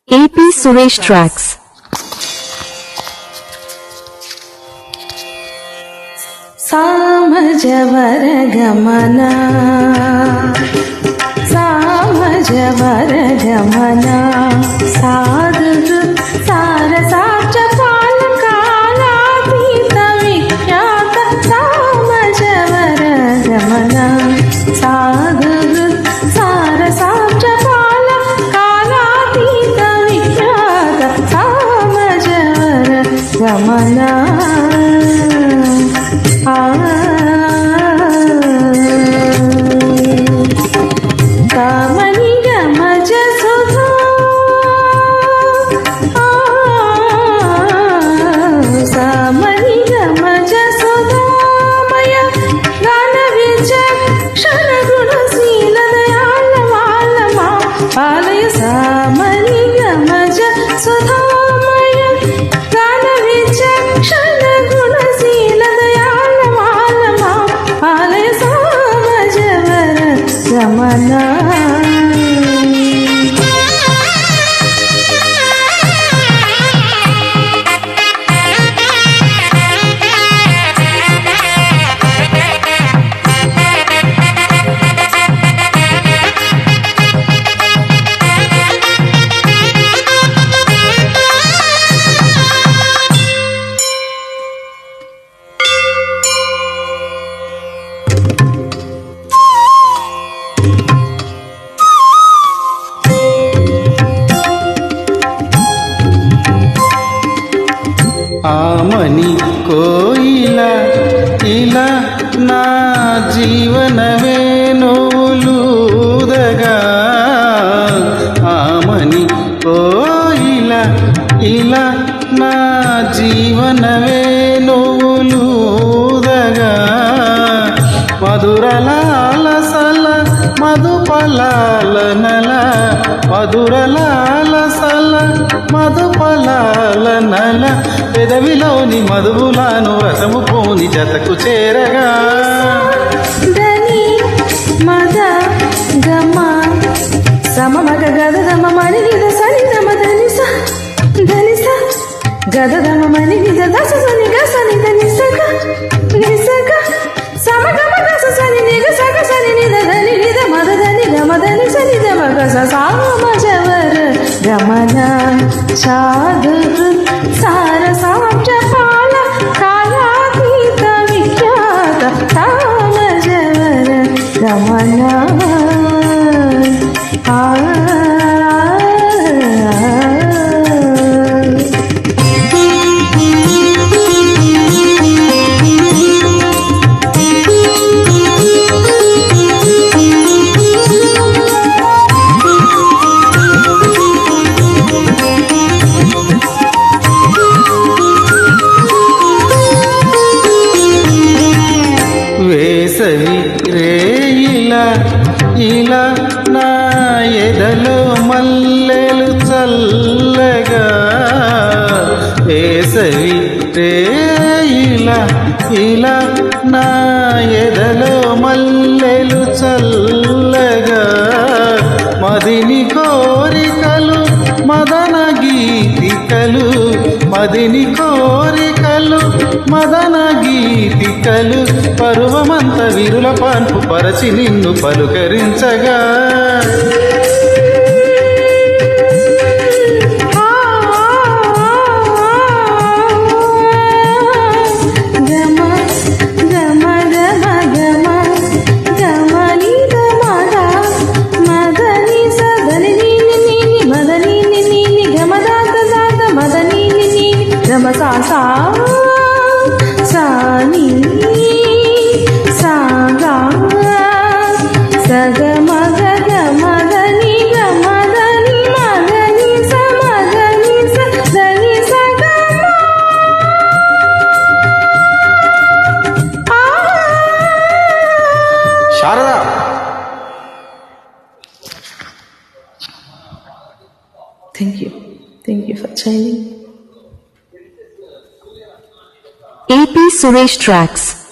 AP Suresh Tracks. సామజవర గమన సామజవర గమన సాధు సారసాక్ష కాలాతీత విఖ్యాత సామజవర గమన సాధు సారసాక్ష కాలాతీత విఖ్యాత సామజవర గమన కామని గమజ సుధా సామని గమజ సుధామయ గాన విచక్షణ గుణశీల దయాళ మాలమా పాలయ సామని గమజ సుధామయ గాన విచక్షణ గుణశీల దయాళ మాలమా పాలయ సామజవర గమన ఆమని కోయిల ఇలా నా జీవనవే నోలుదగా ఆమని కోయిల ఇలా నా జీవనవే నోలుదగా మధురలాలసల మధుపలాల నల మధురలాలసల మధుపలాల నల పెదవిలోని మధువులాను రసము పోని జతకు చేరగా దని మద గమ సమమగ గదమ మణి నిద సని దమ ధనిస ధనిస గదమ మణి నిద దస సని గ సని ధనిసగ నిసగ సమగమ దస సని నిగ సగ సని నిద ధని నిద మద ధని గమ ధని సని దమ గస సామజవర గమన సాధు సారసాక్ష పాల కాలాతీత విఖ్యాత సామజవర గమన వేసవి రేయిలా ఇలా నా ఎదలో మల్లెలు చల్లగా వేసవి రేయిలా ఇలా నా ఎదలో మల్లెలు చల్లగా మదిని కోరికలు మదన గీతికలు మదిని కోరికలు మదన గీతికలు పరువమంత విరుల పాన్పు పరచి నిన్ను పలుకరించగా sa sa ni sa ga sa ga ma ga ga ma ga ni sa ma ga ni sa da ni sa ga ma Sharada thank you for joining AP Suresh Tracks.